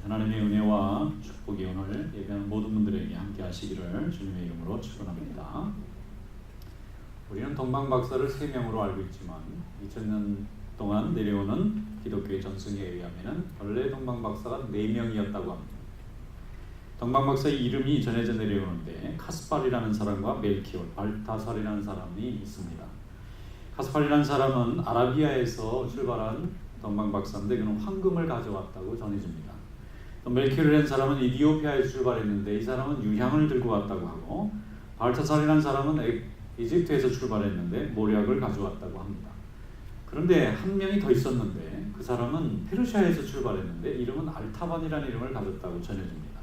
하나님의 은혜와 축복이 오늘 예배하는 모든 분들에게 함께 하시기를 주님의 이름으로 축원합니다. 우리는 동방박사를 3명으로 알고 있지만 2000년 동안 내려오는 기독교의 전승에 의하면 원래 동방박사가 4명이었다고 합니다. 동방박사의 이름이 전해져 내려오는데 카스팔이라는 사람과 멜키올, 발타살이라는 사람이 있습니다. 카스팔이라는 사람은 아라비아에서 출발한 동방박사인데 그는 황금을 가져왔다고 전해집니다. 또 멜키올이라는 사람은 이디오피아에서 출발했는데 이 사람은 유향을 들고 왔다고 하고, 발타살이라는 사람은 이집트에서 출발했는데 모략을 가져왔다고 합니다. 그런데 한 명이 더 있었는데 그 사람은 페르시아에서 출발했는데 이름은 알타반이라는 이름을 가졌다고 전해집니다.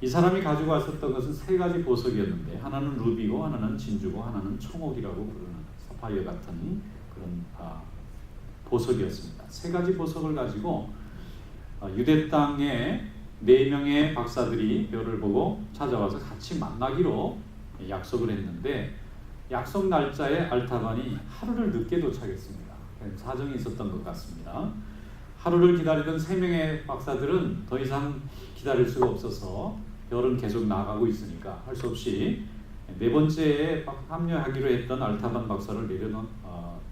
이 사람이 가지고 왔었던 것은 3가지 보석이었는데 하나는 루비고 하나는 진주고 하나는 청옥이라고 부르는 사파이어 같은 그런 보석이었습니다. 3가지 보석을 가지고 유대 땅에 4명의 박사들이 벼를 보고 찾아와서 같이 만나기로 약속을 했는데 약속 날짜에 알타반이 하루를 늦게 도착했습니다. 사정이 있었던 것 같습니다. 하루를 기다리던 3명의 박사들은 더 이상 기다릴 수가 없어서 별은 계속 나가고 있으니까 할 수 없이 4번째에 합류하기로 했던 알타반 박사를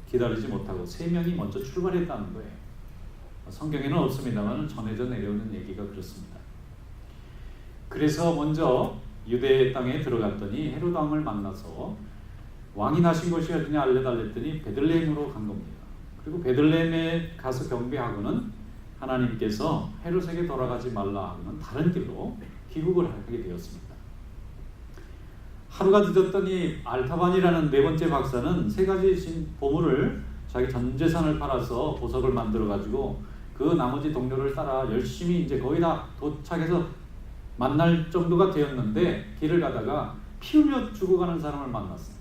기다리지 못하고 3명이 먼저 출발했다는 거예요. 성경에는 없습니다만 전해져 내려오는 얘기가 그렇습니다. 그래서 먼저 유대 땅에 들어갔더니 헤롯 왕을 만나서 왕이 나신 곳이 어디냐 알려달랬더니 베들레헴으로 간 겁니다. 그리고 베들레헴에 가서 경배하고는 하나님께서 헤롯에게 돌아가지 말라 하고는 다른 길로 귀국을 하게 되었습니다. 하루가 늦었더니 알타반이라는 4번째 박사는 3가지 보물을 자기 전 재산을 팔아서 보석을 만들어 가지고 그 나머지 동료를 따라 열심히 이제 거의 다 도착해서 만날 정도가 되었는데 길을 가다가 피 흘려 죽어가는 사람을 만났어요.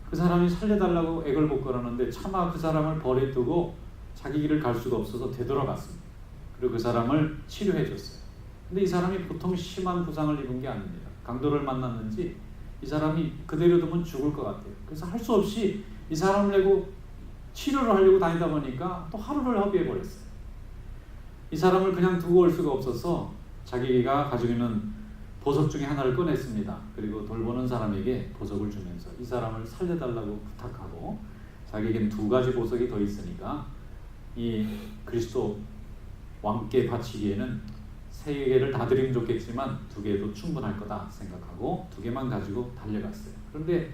그 사람이 살려달라고 애걸복걸하는데 차마 그 사람을 버려두고 자기 길을 갈 수가 없어서 되돌아갔습니다. 그리고 그 사람을 치료해 줬어요. 근데 이 사람이 보통 심한 부상을 입은 게 아닙니다. 강도를 만났는지 이 사람이 그대로 두면 죽을 것 같아요. 그래서 할 수 없이 이 사람을 내고 치료를 하려고 다니다 보니까 또 하루를 허비해 버렸어요. 이 사람을 그냥 두고 올 수가 없어서 자기가 가지고 있는 보석 중에 하나를 꺼냈습니다. 그리고 돌보는 사람에게 보석을 주면서 이 사람을 살려달라고 부탁하고, 자기에겐 2가지 보석이 더 있으니까 이 그리스도 왕께 바치기에는 3개를 다 드리면 좋겠지만 2개도 충분할 거다 생각하고 2개만 가지고 달려갔어요. 그런데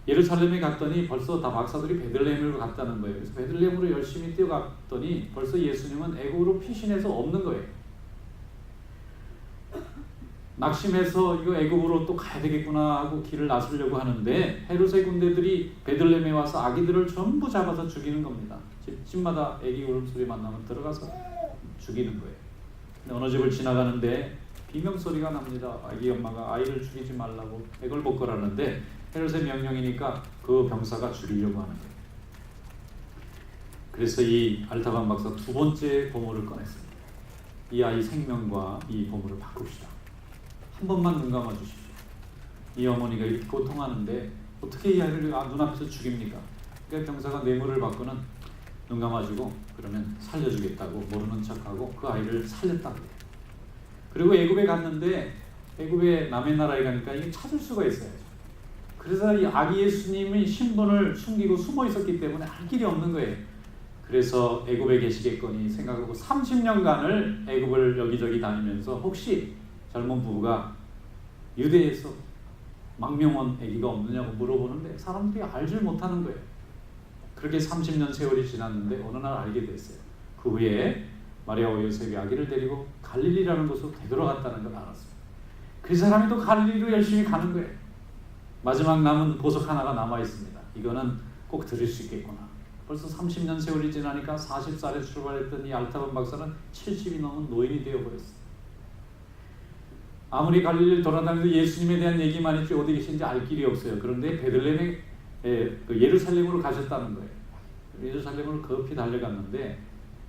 예루살렘에 갔더니 벌써 다 박사들이 베들레헴으로 갔다는 거예요. 그래서 베들레헴으로 열심히 뛰어갔더니 벌써 예수님은 애국으로 피신해서 없는 거예요. 낙심해서 이거 애국으로 또 가야 되겠구나 하고 길을 나서려고 하는데 헤롯의 군대들이 베들레헴에 와서 아기들을 전부 잡아서 죽이는 겁니다. 집마다 아기 울음소리만 나면 들어가서 죽이는 거예요. 근데 어느 집을 지나가는데 비명소리가 납니다. 아기 엄마가 아이를 죽이지 말라고 애걸복걸하는데 헤롯의 명령이니까 그 병사가 죽이려고 하는 거예요. 그래서 이 알타반 박사 2번째 보물을 꺼냈습니다. 이 아이 생명과 이 보물을 바꿉시다. 한 번만 눈 감아 주십시오. 이 어머니가 이렇게 고통하는데 어떻게 이 아이를 눈앞에서 죽입니까? 그러니까 병사가 뇌물을 받고는 눈 감아주고 그러면 살려주겠다고 모르는 척하고 그 아이를 살렸다고 해요. 그리고 애굽에 갔는데 애굽의 남의 나라에 가니까 이게 찾을 수가 있어요. 그래서 이 아기 예수님의 신분을 숨기고 숨어 있었기 때문에 할 길이 없는 거예요. 그래서 애굽에 계시겠거니 생각하고 30년간을 애굽을 여기저기 다니면서 혹시 젊은 부부가 유대에서 망명온 아기가 없느냐고 물어보는데 사람들이 알질 못하는 거예요. 그렇게 30년 세월이 지났는데 어느 날 알게 됐어요. 그 후에 마리아와 요셉이 아기를 데리고 갈릴리라는 곳으로 되돌아갔다는 걸 알았어요. 그 사람이 또 갈릴리로 열심히 가는 거예요. 마지막 남은 보석 하나가 남아 있습니다. 이거는 꼭 드릴 수 있겠구나. 벌써 30년 세월이 지나니까 40살에 출발했던 이 알타반 박사는 70이 넘은 노인이 되어버렸어요. 아무리 갈릴리를 돌아다니면서 예수님에 대한 얘기만 했지 어디 계신지 알 길이 없어요. 그런데 베들레헴에 예루살렘으로 가셨다는 거예요. 예루살렘으로 급히 달려갔는데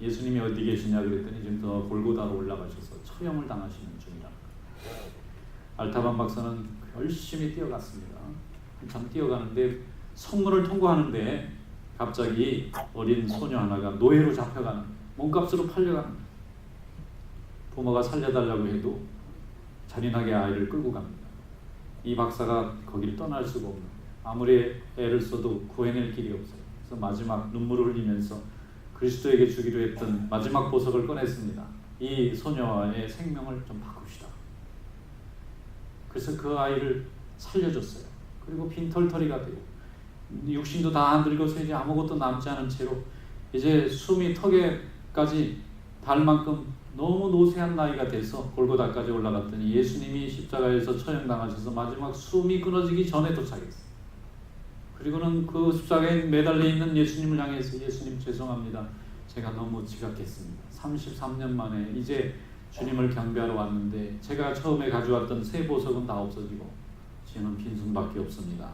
예수님이 어디 계시냐 그랬더니 지금 더 골고다로 올라가셔서 처형을 당하시는 중이라는 거예요. 알타반 박사는 열심히 뛰어갔습니다. 한참 뛰어가는데 성문을 통과하는데 갑자기 어린 소녀 하나가 노예로 잡혀가는, 몸값으로 팔려가는 거예요. 부모가 살려달라고 해도 잔인하게 아이를 끌고 갑니다. 이 박사가 거기를 떠날 수가 없는, 아무리 애를 써도 구해낼 길이 없어요. 그래서 마지막 눈물을 흘리면서 그리스도에게 주기로 했던 마지막 보석을 꺼냈습니다. 이 소녀의 생명을 좀 바꿉시다. 그래서 그 아이를 살려줬어요. 그리고 빈털터리가 되고 육신도 다 안 늙어서 이제 아무것도 남지 않은 채로 이제 숨이 턱에까지 닿을 만큼 너무 노쇠한 나이가 돼서 골고다까지 올라갔더니 예수님이 십자가에서 처형당하셔서 마지막 숨이 끊어지기 전에 도착했어요. 그리고는 그 십자가에 매달려 있는 예수님을 향해서 예수님 죄송합니다. 제가 너무 지각했습니다. 33년 만에 이제 주님을 경배하러 왔는데 제가 처음에 가져왔던 새 보석은 다 없어지고 저는 빈손밖에 없습니다.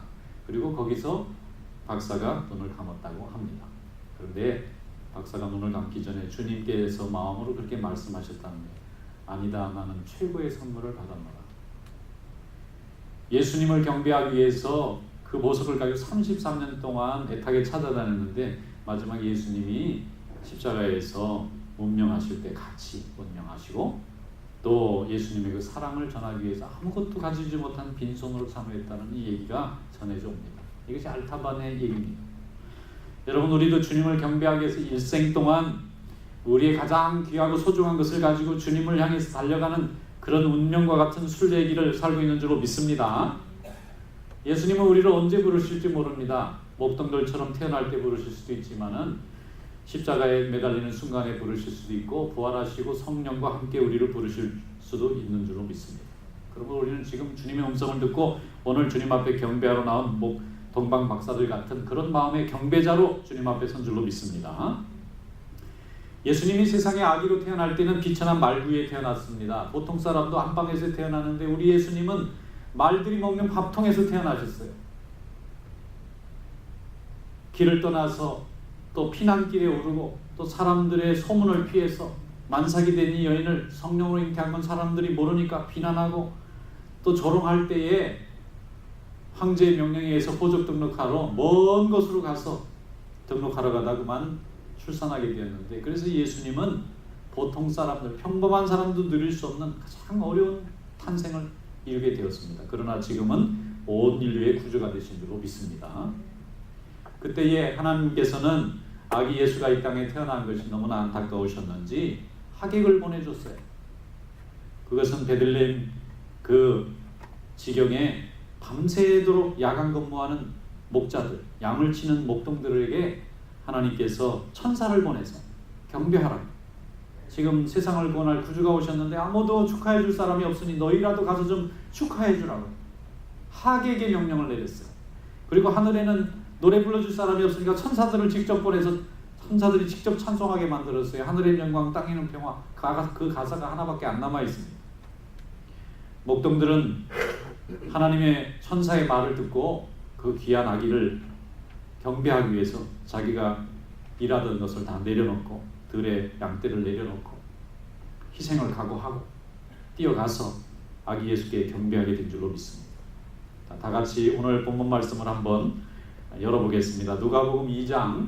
그리고 거기서 박사가 눈을 감았다고 합니다. 그런데 박사가 눈을 감기 전에 주님께서 마음으로 그렇게 말씀하셨다는데 아니다, 나는 최고의 선물을 받았노라. 예수님을 경배하기 위해서 그 보석을 가지고 33년 동안 애타게 찾아다녔는데 마지막 예수님이 십자가에서 운명하실 때 같이 운명하시고 또 예수님의 그 사랑을 전하기 위해서 아무것도 가지지 못한 빈손으로 참여했다는 이 얘기가 전해져 옵니다. 이것이 알타반의 얘기입니다. 여러분, 우리도 주님을 경배하기 위해서 일생 동안 우리의 가장 귀하고 소중한 것을 가지고 주님을 향해서 달려가는 그런 운명과 같은 순례길을 살고 있는 줄로 믿습니다. 예수님은 우리를 언제 부르실지 모릅니다. 목동들처럼 태어날 때 부르실 수도 있지만은 십자가에 매달리는 순간에 부르실 수도 있고 부활하시고 성령과 함께 우리를 부르실 수도 있는 줄로 믿습니다. 그러면 우리는 지금 주님의 음성을 듣고 오늘 주님 앞에 경배하러 나온 동방 박사들 같은 그런 마음의 경배자로 주님 앞에 선 줄로 믿습니다. 예수님이 세상에 아기로 태어날 때는 비천한 말 위에 태어났습니다. 보통 사람도 안방에서 태어나는데 우리 예수님은 말들이 먹는 밥통에서 태어나셨어요. 길을 떠나서 또 피난길에 오르고 또 사람들의 소문을 피해서 만삭이 된 이 여인을 성령으로 잉태한 건 사람들이 모르니까 비난하고 또 조롱할 때에 황제의 명령에 의해서 호적 등록하러 먼 곳으로 가서 등록하러 가다 그만 출산하게 되었는데 그래서 예수님은 보통 사람들, 평범한 사람도 누릴 수 없는 가장 어려운 탄생을 이루게 되었습니다. 그러나 지금은 온 인류의 구주가 되신 줄로 믿습니다. 그때에 하나님께서는 아기 예수가 이 땅에 태어난 것이 너무나 안타까우셨는지 하객을 보내줬어요. 그것은 베들레헴 그 지경에 밤새도록 야간 근무하는 목자들, 양을 치는 목동들에게 하나님께서 천사를 보내서 경배하라고, 지금 세상을 구원할 구주가 오셨는데 아무도 축하해 줄 사람이 없으니 너희라도 가서 좀 축하해 주라고 하객의 명령을 내렸어요. 그리고 하늘에는 노래 불러줄 사람이 없으니까 천사들을 직접 보내서 천사들이 직접 찬송하게 만들었어요. 하늘의 영광 땅에는 평화. 그 가사가 하나밖에 안 남아 있습니다. 목동들은 하나님의 천사의 말을 듣고 그 귀한 아기를 경배하기 위해서 자기가 일하던 것을 다 내려놓고 들에 양떼를 내려놓고 희생을 각오하고 뛰어가서 아기 예수께 경배하게 된 줄로 믿습니다. 다 같이 오늘 본문 말씀을 한번 열어보겠습니다. 누가복음 2장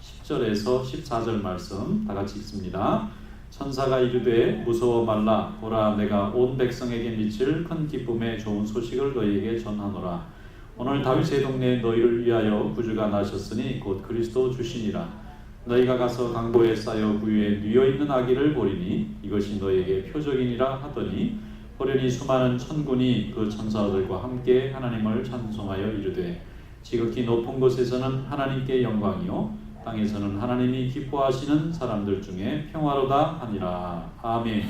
10절에서 14절 말씀 다 같이 읽습니다. 천사가 이르되 무서워 말라. 보라, 내가 온 백성에게 미칠 큰 기쁨의 좋은 소식을 너희에게 전하노라. 오늘 다윗의 동네에 너희를 위하여 구주가 나셨으니 곧 그리스도 주시니라. 너희가 가서 강보에 쌓여 구유에 뉘어있는 아기를 보리니 이것이 너희에게 표적이니라 하더니 호련히 수많은 천군이 그 천사들과 함께 하나님을 찬송하여 이르되 지극히 높은 곳에서는 하나님께 영광이요 땅에서는 하나님이 기뻐하시는 사람들 중에 평화로다 하니라. 아멘.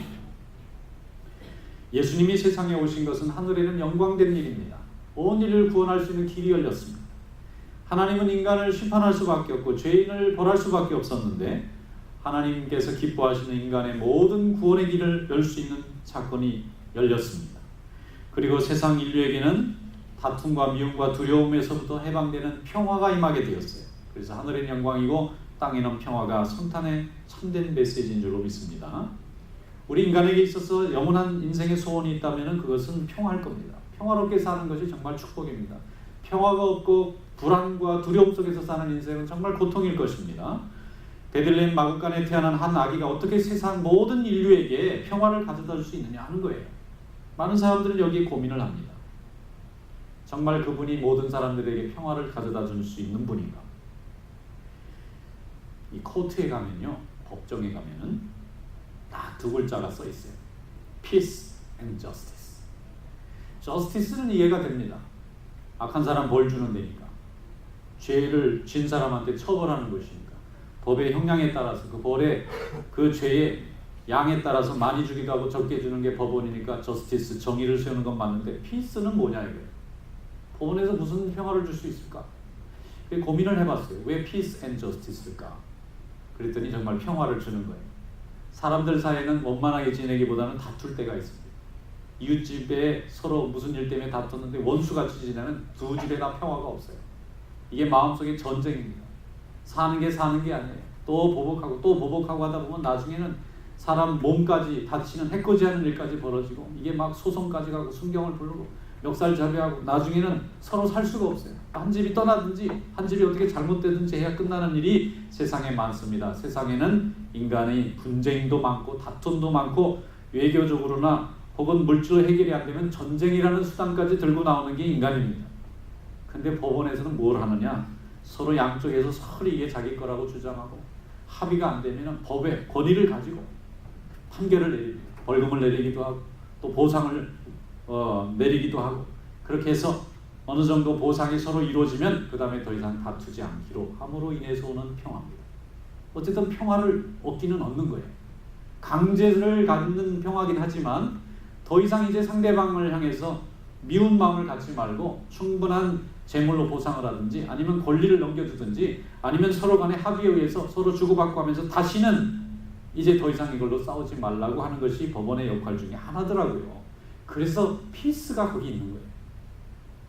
예수님이 세상에 오신 것은 하늘에는 영광된 일입니다. 온 인류를 구원할 수 있는 길이 열렸습니다. 하나님은 인간을 심판할 수밖에 없고 죄인을 벌할 수밖에 없었는데 하나님께서 기뻐하시는 인간의 모든 구원의 길을 열 수 있는 사건이 열렸습니다. 그리고 세상 인류에게는 다툼과 미움과 두려움에서부터 해방되는 평화가 임하게 되었어요. 그래서 하늘의 영광이고 땅에는 평화가 성탄의 참된 메시지인 줄로 믿습니다. 우리 인간에게 있어서 영원한 인생의 소원이 있다면 그것은 평화일 겁니다. 평화롭게 사는 것이 정말 축복입니다. 평화가 없고 불안과 두려움 속에서 사는 인생은 정말 고통일 것입니다. 베들레헴 마구간에 태어난 한 아기가 어떻게 세상 모든 인류에게 평화를 가져다 줄 수 있느냐 하는 거예요. 많은 사람들은 여기에 고민을 합니다. 정말 그분이 모든 사람들에게 평화를 가져다 줄 수 있는 분인가? 이 코트에 가면요, 법정에 가면은 딱 두 글자가 써 있어요. Peace and Justice. Justice는 이해가 됩니다. 악한 사람 벌 주는 데니까. 죄를 진 사람한테 처벌하는 것이니까. 법의 형량에 따라서 그 벌의 그 죄의 양에 따라서 많이 주기도 하고 적게 주는 게 법원이니까 저스티스, 정의를 세우는 건 맞는데 피스는 뭐냐 이거예요. 법원에서 무슨 평화를 줄 수 있을까? 고민을 해봤어요. 왜 피스 앤 저스티스일까? 그랬더니 정말 평화를 주는 거예요. 사람들 사이에는 원만하게 지내기보다는 다툴 때가 있습니다. 이웃집에 서로 무슨 일 때문에 다퉜는데 원수같이 지내는 두 집에 다 평화가 없어요. 이게 마음속에 전쟁입니다. 사는 게 아니에요. 또 보복하고 하다 보면 나중에는 사람 몸까지 다치는 해코지하는 일까지 벌어지고 이게 막 소송까지 가고 순경을 부르고 멱살잡이하고 나중에는 서로 살 수가 없어요. 한 집이 떠나든지 한 집이 어떻게 잘못되든지 해야 끝나는 일이 세상에 많습니다. 세상에는 인간의 분쟁도 많고 다툼도 많고 외교적으로나 혹은 물질로 해결이 안 되면 전쟁이라는 수단까지 들고 나오는 게 인간입니다. 근데 법원에서는 뭘 하느냐? 서로 양쪽에서 서로 이게 자기 거라고 주장하고 합의가 안 되면 법의 권위를 가지고 판결을 내립니다. 벌금을 내리기도 하고 또 보상을 내리기도 하고 그렇게 해서 어느 정도 보상이 서로 이루어지면 그 다음에 더 이상 다투지 않기로 함으로 인해서 오는 평화입니다. 어쨌든 평화를 얻기는 얻는 거예요. 강제를 갖는 평화긴 하지만 더 이상 이제 상대방을 향해서 미운 마음을 갖지 말고 충분한 재물로 보상을 하든지 아니면 권리를 넘겨주든지 아니면 서로 간의 합의에 의해서 서로 주고받고 하면서 다시는 이제 더 이상 이걸로 싸우지 말라고 하는 것이 법원의 역할 중에 하나더라고요. 그래서 피스가 거기 있는 거예요.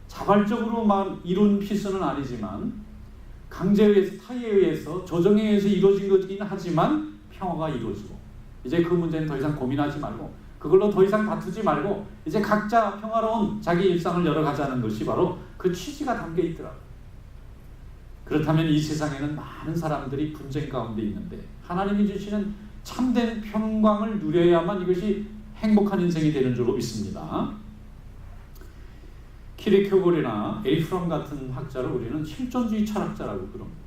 자발적으로만 이룬 피스는 아니지만 강제에 의해서 타의에 의해서 조정에 의해서 이루어진 것이긴 하지만 평화가 이루어지고 이제 그 문제는 더 이상 고민하지 말고 그걸로 더 이상 다투지 말고 이제 각자 평화로운 자기 일상을 열어가자는 것이 바로 그 취지가 담겨 있더라고요. 그렇다면 이 세상에는 많은 사람들이 분쟁 가운데 있는데 하나님이 주시는 참된 평강을 누려야만 이것이 행복한 인생이 되는 줄로 믿습니다. 키르케고르나 에이프람 같은 학자를 우리는 실존주의 철학자라고 그럽니다.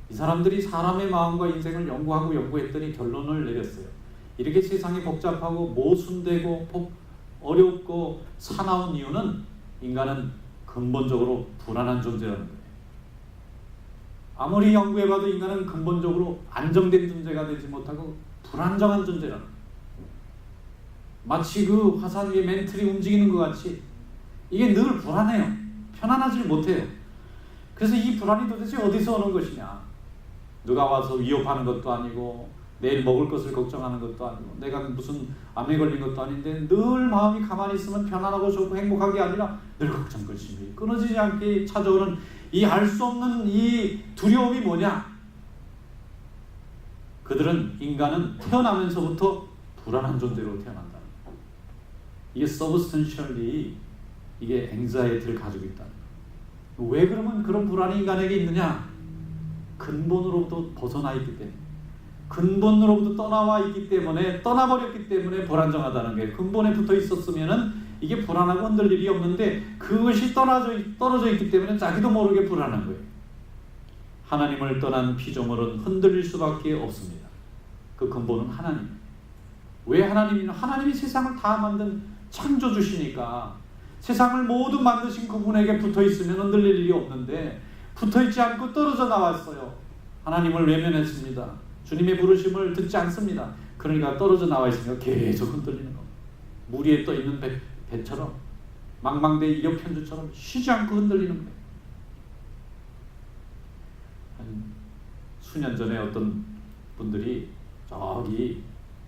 이 사람들이 사람의 마음과 인생을 연구했더니 결론을 내렸어요. 이렇게 세상이 복잡하고 모순되고 어렵고 사나운 이유는 인간은 근본적으로 불안한 존재라는 거예요. 아무리 연구해봐도 인간은 근본적으로 안정된 존재가 되지 못하고 불안정한 존재라는 거예요. 마치 그 화산 위에 멘틀이 움직이는 것 같이 이게 늘 불안해요. 편안하지 못해요. 그래서 이 불안이 도대체 어디서 오는 것이냐? 누가 와서 위협하는 것도 아니고 내일 먹을 것을 걱정하는 것도 아니고 내가 무슨 암에 걸린 것도 아닌데 늘 마음이 가만히 있으면 편안하고 좋고 행복한 게 아니라 늘 걱정 근심이 끊어지지 않게 찾아오는 이 알 수 없는 이 두려움이 뭐냐? 그들은 인간은 태어나면서부터 불안한 존재로 태어난다. 이게 substantially 이게 anxiety를 가지고 있다. 왜 그러면 그런 불안이 인간에게 있느냐? 근본으로부터 벗어나 있기 때문에 근본으로부터 떠나와 있기 때문에 떠나버렸기 때문에 불안정하다는 거예요. 근본에 붙어 있었으면은 이게 불안하고 흔들 일이 없는데 그것이 떨어져 있기 때문에 자기도 모르게 불안한 거예요. 하나님을 떠난 피조물은 흔들릴 수밖에 없습니다. 그 근본은 하나님. 왜 하나님이냐? 하나님이 세상을 다 만든 창조주시니까 세상을 모두 만드신 그분에게 붙어 있으면 흔들릴 일이 없는데 붙어 있지 않고 떨어져 나왔어요. 하나님을 외면했습니다. 주님의 부르심을 듣지 않습니다. 그러니까 떨어져 나와 있으니까 계속 흔들리는 겁니다. 물 위에 떠 있는 배처럼 망망대해 이력편주처럼 쉬지 않고 흔들리는 거예요. 한 수년 전에 어떤 분들이 저기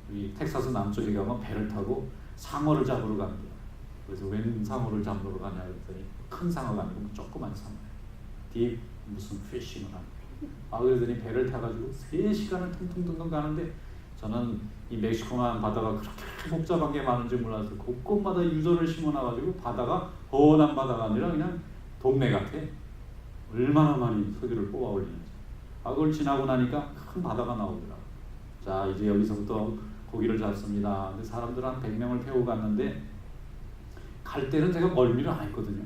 우리 텍사스 남쪽에 가면 배를 타고 상어를 잡으러 갑니다. 그래서 웬 상어를 잡으러 가냐 했더니 큰 상어가 아니고 조그만 상어. 딥 무슨 피싱을 합니다. 그러더니 배를 타가지고 3시간을 퉁퉁퉁퉁 가는데 저는 이 멕시코만 바다가 그렇게 복잡한 게 많은지 몰라서 곳곳마다 유조를 심어놔가지고 바다가 훤한 바다가 아니라 그냥 동네 같아. 얼마나 많이 석유를 뽑아 올리는지. 그걸 지나고 나니까 큰 바다가 나오더라. 자, 이제 여기서부터 고기를 잡습니다. 근데 사람들 한 100명을 태우고 갔는데 갈 때는 제가 멀미를 안 했거든요.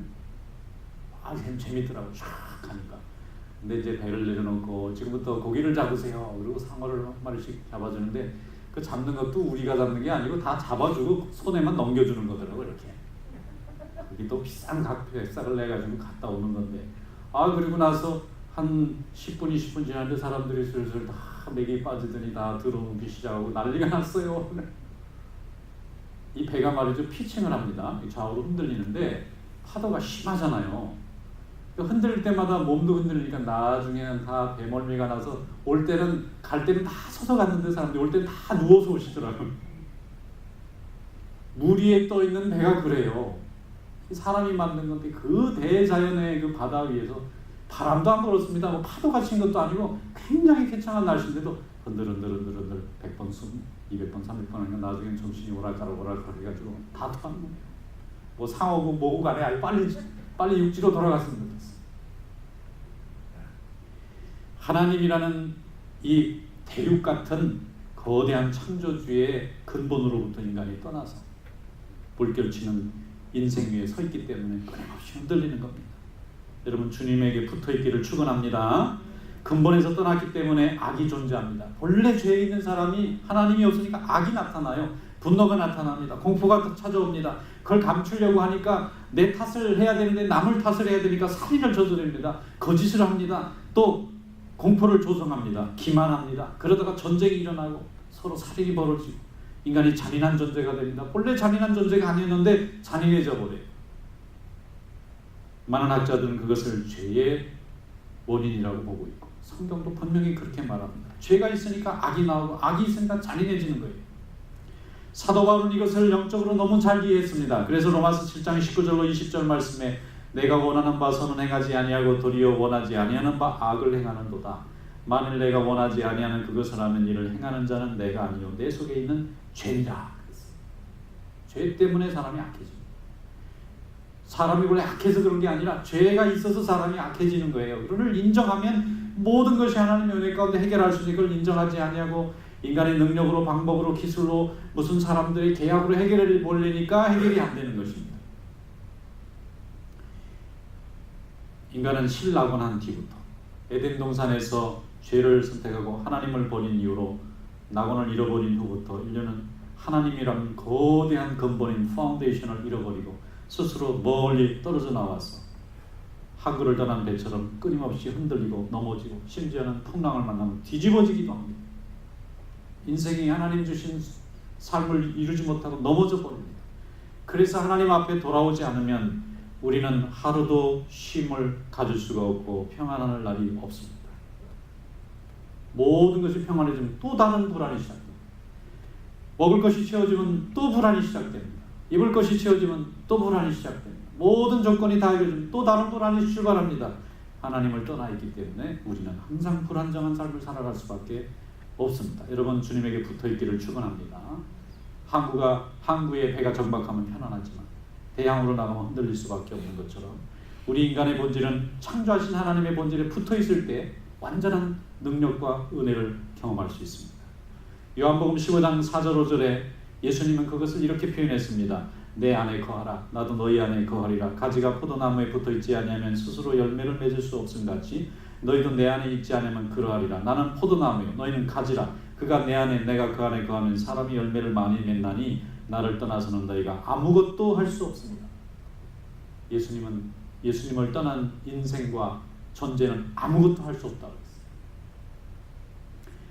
재밌더라고. 쫙 가니까. 근데 이제 배를 내려놓고 지금부터 고기를 잡으세요. 그리고 상어를 한 마리씩 잡아주는데 그 잡는 것도 우리가 잡는 게 아니고 다 잡아주고 손에만 넘겨주는 거더라고. 이렇게. 그게 또 비싼 값을 내가지고 갔다 오는 건데, 그리고 나서 한 10분, 20분 지났는데 사람들이 슬슬 다 맥이 빠지더니 다 들어오기 시작하고 난리가 났어요. 이 배가 말이죠, 피칭을 합니다. 좌우로 흔들리는데 파도가 심하잖아요. 흔들릴 때마다 몸도 흔들리니까 나중에는 다 배멀미가 나서 갈 때는 다 서서 갔는데 사람들이 올 때는 다 누워서 오시더라고요. 물 위에 떠 있는 배가 그래요. 사람이 만든 건데 그 대자연의 그 바다 위에서 바람도 안 불었습니다. 뭐 파도가 친 것도 아니고 굉장히 쾌청한 날씨인데도 흔들 100번, 200번, 300번 하니까 나중엔 정신이 오락가락 해가지고 다 토하는 거예요. 뭐 상어고 뭐고 간에 아주 빨리 육지로 돌아갔으면 좋겠어요. 하나님이라는 이 대륙 같은 거대한 창조주의 근본으로부터 인간이 떠나서 물결치는 인생 위에 서 있기 때문에 끊임없이 흔들리는 겁니다. 여러분, 주님에게 붙어있기를 축원합니다. 근본에서 떠났기 때문에 악이 존재합니다. 본래 죄에 있는 사람이 하나님이 없으니까 악이 나타나요. 분노가 나타납니다. 공포가 찾아옵니다. 그걸 감추려고 하니까 내 탓을 해야 되는데 남을 탓을 해야 되니까 살인을 저지릅니다. 거짓을 합니다. 또 공포를 조성합니다. 기만합니다. 그러다가 전쟁이 일어나고 서로 살인이 벌어지고 인간이 잔인한 존재가 됩니다. 본래 잔인한 존재가 아니었는데 잔인해져 버려요. 많은 학자들은 그것을 죄의 원인이라고 보고 있고 성경도 분명히 그렇게 말합니다. 죄가 있으니까 악이 나오고 악이 있으니까 잔인해지는 거예요. 사도 바울은 이것을 영적으로 너무 잘 이해했습니다. 그래서 로마서 7장 19절로 20절 말씀에 내가 원하는 바 선은 행하지 아니하고 도리어 원하지 아니하는 바 악을 행하는도다. 만일 내가 원하지 아니하는 그것을 하는 일을 행하는 자는 내가 아니요 내 속에 있는 죄니라. 죄 때문에 사람이 악해집니다. 사람이 원래 악해서 그런 게 아니라 죄가 있어서 사람이 악해지는 거예요. 그걸 인정하면 모든 것이 하나님의 은혜 가운데 해결할 수 있는 걸 인정하지 아니하고 인간의 능력으로 방법으로 기술로 무슨 사람들의 계약으로 해결을 보려니까 해결이 안 되는 것입니다. 인간은 신라곤한 뒤부터 에덴 동산에서 죄를 선택하고 하나님을 버린 이후로 낙원을 잃어버린 후부터 인류는 하나님이라는 거대한 근본인 파운데이션을 잃어버리고 스스로 멀리 떨어져 나와서 항구를 떠난 배처럼 끊임없이 흔들리고 넘어지고 심지어는 풍랑을 만나면 뒤집어지기도 합니다. 인생이 하나님 주신 삶을 이루지 못하고 넘어져 버립니다. 그래서 하나님 앞에 돌아오지 않으면 우리는 하루도 쉼을 가질 수가 없고 평안할 날이 없습니다. 모든 것이 평안해지면 또 다른 불안이 시작됩니다. 먹을 것이 채워지면 또 불안이 시작됩니다. 입을 것이 채워지면 또 불안이 시작됩니다. 모든 조건이 다 해결되면 또 다른 불안이 출발합니다. 하나님을 떠나 있기 때문에 우리는 항상 불안정한 삶을 살아갈 수밖에 없습니다. 여러분, 주님에게 붙어있기를 축원합니다. 항구에 배가 정박하면 편안하지만 대양으로 나가면 흔들릴 수밖에 없는 것처럼 우리 인간의 본질은 창조하신 하나님의 본질에 붙어있을 때 완전한 능력과 은혜를 경험할 수 있습니다. 요한복음 15장 4절 5절에 예수님은 그것을 이렇게 표현했습니다. 내 안에 거하라 나도 너희 안에 거하리라. 가지가 포도나무에 붙어있지 아니하면 스스로 열매를 맺을 수 없음 같이 너희도 내 안에 있지 않으면 그러하리라. 나는 포도나무요 너희는 가지라. 그가 내 안에 내가 그 안에 거하면 사람이 열매를 많이 맺나니 나를 떠나서는 너희가 아무것도 할 수 없습니다. 예수님을 떠난 인생과 존재는 아무것도 할 수 없다고 했어요.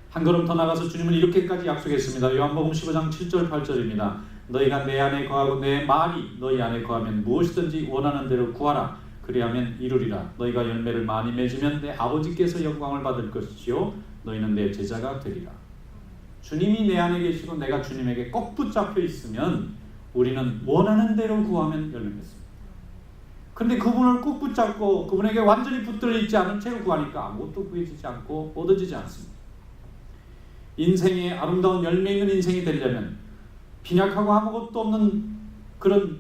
한 걸음 더 나가서 주님은 이렇게까지 약속했습니다. 요한복음 15장 7절 8절입니다. 너희가 내 안에 거하고 내 말이 너희 안에 거하면 무엇이든지 원하는 대로 구하라. 그리하면 이루리라. 너희가 열매를 많이 맺으면 내 아버지께서 영광을 받을 것이요 너희는 내 제자가 되리라. 주님이 내 안에 계시고 내가 주님에게 꼭 붙잡혀 있으면 우리는 원하는 대로 구하면 열매 맺습니다. 그런데 그분을 꼭 붙잡고 그분에게 완전히 붙들려 있지 않은 채로 구하니까 아무것도 구해지지 않고 얻어지지 않습니다. 인생에 아름다운 열매 있는 인생이 되려면 빈약하고 아무것도 없는 그런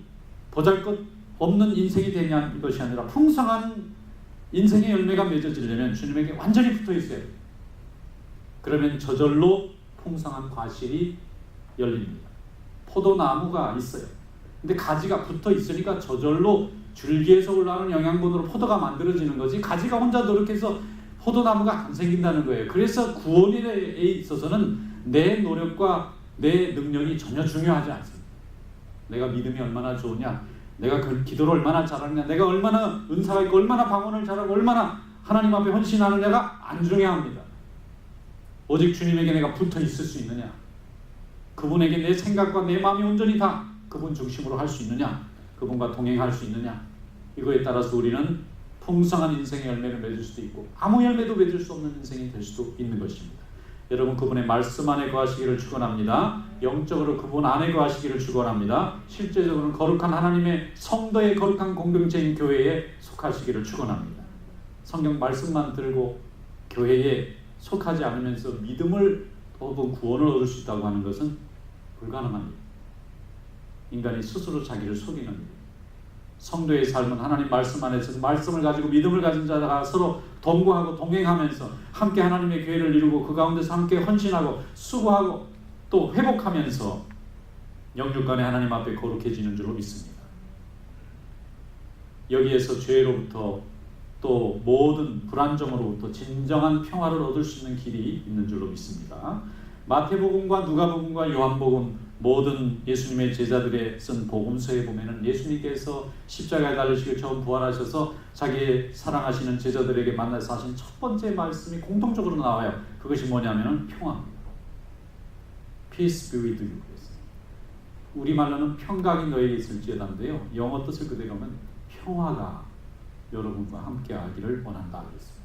보잘것 없는 인생이 되냐는 것이 아니라 풍성한 인생의 열매가 맺어지려면 주님에게 완전히 붙어 있어야 돼요. 그러면 저절로 풍성한 과실이 열립니다. 포도나무가 있어요. 근데 가지가 붙어 있으니까 저절로 줄기에서 올라오는 영양분으로 포도가 만들어지는 거지, 가지가 혼자 노력해서 포도나무가 안 생긴다는 거예요. 그래서 구원에 있어서는 내 노력과 내 능력이 전혀 중요하지 않습니다. 내가 믿음이 얼마나 좋으냐, 내가 기도를 얼마나 잘하느냐, 내가 얼마나 은사가 있고 얼마나 방언을 잘하고 얼마나 하나님 앞에 헌신하느냐가 안 중요합니다. 오직 주님에게 내가 붙어 있을 수 있느냐, 그분에게 내 생각과 내 마음이 온전히 다 그분 중심으로 할 수 있느냐, 그분과 동행할 수 있느냐, 이거에 따라서 우리는 풍성한 인생의 열매를 맺을 수도 있고 아무 열매도 맺을 수 없는 인생이 될 수도 있는 것입니다. 여러분, 그분의 말씀 안에 거하시기를 축원합니다. 영적으로 그분 안에 거하시기를 축원합니다. 실제적으로는 거룩한 하나님의 성도의 거룩한 공동체인 교회에 속하시기를 축원합니다. 성경 말씀만 들고 교회에 속하지 않으면서 믿음을 혹은 구원을 얻을 수 있다고 하는 것은 불가능합니다. 인간이 스스로 자기를 속이는 일. 성도의 삶은 하나님 말씀 안에서 말씀을 가지고 믿음을 가진 자가 서로 동거하고 동행하면서 함께 하나님의 교회를 이루고 그 가운데서 함께 헌신하고 수고하고 또 회복하면서 영육간에 하나님 앞에 거룩해지는 줄로 믿습니다. 여기에서 죄로부터 또 모든 불안정으로부터 진정한 평화를 얻을 수 있는 길이 있는 줄로 믿습니다. 마태복음과 누가복음과 요한복음 모든 예수님의 제자들의 쓴 복음서에 보면은 예수님께서 십자가에 달리시고 처음 부활하셔서 자기의 사랑하시는 제자들에게 만나서 하신 첫 번째 말씀이 공통적으로 나와요. 그것이 뭐냐면은 평화입니다. Peace be with you. 우리말로는 평강이 너에게 있을지어다인데요, 영어 뜻을 그대로 하면 평화가 여러분과 함께하기를 원한다 그랬습니다.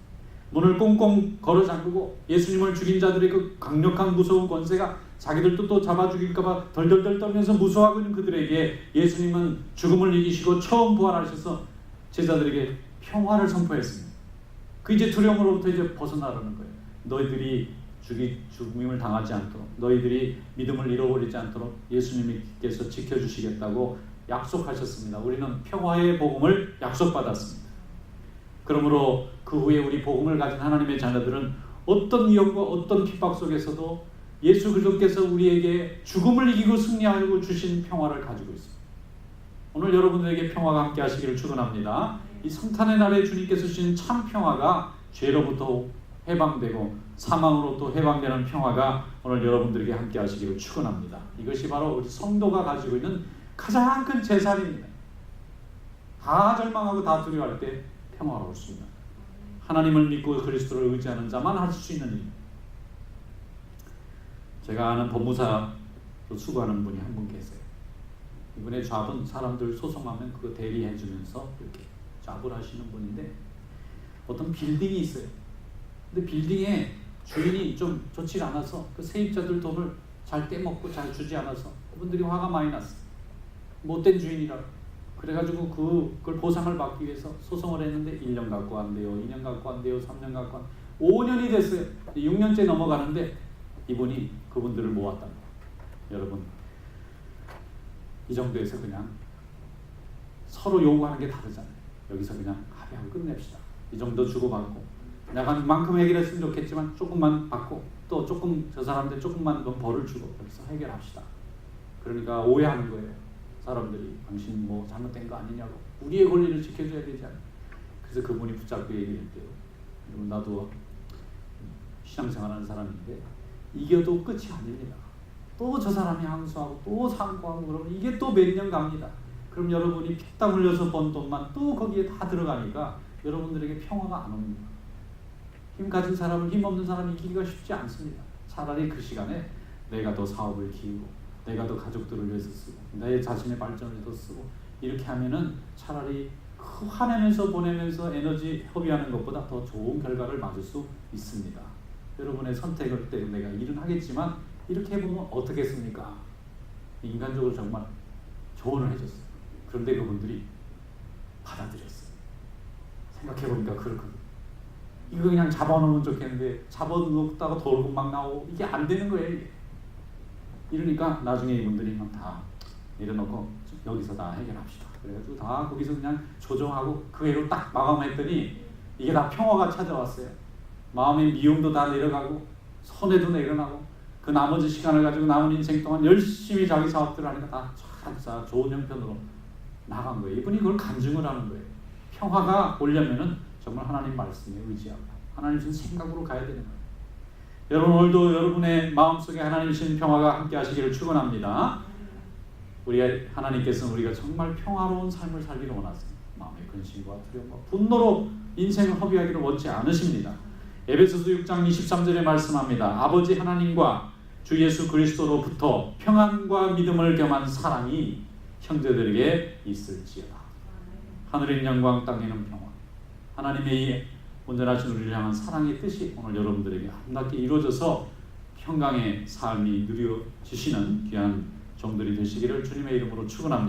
문을 꽁꽁 걸어 잠그고 예수님을 죽인 자들의 그 강력한 무서운 권세가 자기들도 또 잡아 죽일까 봐 덜덜덜 떨면서 무서워하고 있는 그들에게 예수님은 죽음을 이기시고 처음 부활하셔서 제자들에게 평화를 선포했습니다. 그 이제 두려움으로부터 이제 벗어나라는 거예요. 너희들이 죽임을 당하지 않도록, 너희들이 믿음을 잃어버리지 않도록 예수님께서 지켜주시겠다고 약속하셨습니다. 우리는 평화의 복음을 약속받았습니다. 그러므로 그 후에 우리 복음을 가진 하나님의 자녀들은 어떤 위험과 어떤 핍박 속에서도 예수 그리스도께서 우리에게 죽음을 이기고 승리하고 주신 평화를 가지고 있습니다. 오늘 여러분들에게 평화가 함께 하시기를 축원합니다. 이 성탄의 날에 주님께서 주신 참 평화가 죄로부터 해방되고 사망으로부터 해방되는 평화가 오늘 여러분들에게 함께 하시기를 축원합니다. 이것이 바로 우리 성도가 가지고 있는 가장 큰 재산입니다. 다 절망하고 다 두려워할 때 평화가 올 수 있는, 하나님을 믿고 그리스도를 의지하는 자만 할 수 있는 일. 제가 아는 법무사로 수고하는 분이 한 분 계세요. 이분의 잡은 사람들 소송하면 그거 대리해 주면서 이렇게 잡을 하시는 분인데, 어떤 빌딩이 있어요. 근데 빌딩에 주인이 좀 좋지 않아서 그 세입자들 돈을 잘 떼먹고 잘 주지 않아서 그분들이 화가 많이 났어요. 못된 주인이라고. 그래가지고 그걸 보상을 받기 위해서 소송을 했는데 1년 갖고 안 돼요, 2년 갖고 안 돼요, 3년 갖고 안 돼요. 5년이 됐어요. 6년째 넘어가는데 이분이 그분들을 모았다. 여러분, 이 정도에서 그냥 서로 요구하는 게 다르잖아요. 여기서 그냥 합의하고 끝냅시다. 이 정도 주고받고 내가 이만큼 해결했으면 좋겠지만 조금만 받고 또 조금 저 사람들 조금만 더 벌을 주고 여기서 해결합시다. 그러니까 오해하는 거예요. 사람들이 당신 뭐 잘못된 거 아니냐고, 우리의 권리를 지켜줘야 되지 않아요. 그래서 그분이 붙잡고 얘기를 했대요. 나도 신앙생활하는 사람인데 이겨도 끝이 아닙니다. 또 저 사람이 항소하고 또 상고하고 그러면 이게 또 몇 년 갑니다. 그럼 여러분이 피땀 흘려서 번 돈만 또 거기에 다 들어가니까 여러분들에게 평화가 안 옵니다. 힘 가진 사람을 힘 없는 사람이 이기기가 쉽지 않습니다. 차라리 그 시간에 내가 더 사업을 키우고 내가 더 가족들을 위해서 쓰고 내 자신의 발전을 위해서 쓰고 이렇게 하면은 차라리 그 화내면서 보내면서 에너지 허비하는 것보다 더 좋은 결과를 맞을 수 있습니다. 여러분의 선택을 때 내가 일은 하겠지만 이렇게 해보면 어떻겠습니까? 인간적으로 정말 조언을 해줬어요. 그런데 그분들이 받아들였어요. 생각해보니까 그렇거든요. 이거 그냥 잡아놓으면 좋겠는데 잡아놓다가 돌고 막 나오고 이게 안 되는 거예요. 이게. 이러니까 나중에 이분들이 막 다 내려놓고 여기서 다 해결합시다. 그래가지고 다 거기서 그냥 조정하고 그 회로 딱 마감했더니 이게 다 평화가 찾아왔어요. 마음의 미움도 다 내려가고 손해도 내려나고 그 나머지 시간을 가지고 남은 인생 동안 열심히 자기 사업들을 하니까 다 좋은 형편으로 나간 거예요. 이분이 그걸 간증을 하는 거예요. 평화가 오려면은 정말 하나님 말씀에 의지하고 하나님 주신 생각으로 가야 되는 거예요. 여러분 오늘도 여러분의 마음속에 하나님 주신 평화가 함께 하시기를 축원합니다. 우리 하나님께서는 우리가 정말 평화로운 삶을 살기를 원하세요. 마음의 근심과 두려움과 분노로 인생을 허비하기를 원치 않으십니다. 에베소서 6장 23절에 말씀합니다. 아버지 하나님과 주 예수 그리스도로부터 평안과 믿음을 겸한 사랑이 형제들에게 있을지어다. 하늘인 영광 땅에는 평화. 하나님의 이 온전하신 우리를 향한 사랑의 뜻이 오늘 여러분들에게 아름답게 이루어져서 평강의 삶이 누려지시는 귀한 종들이 되시기를 주님의 이름으로 축원합니다.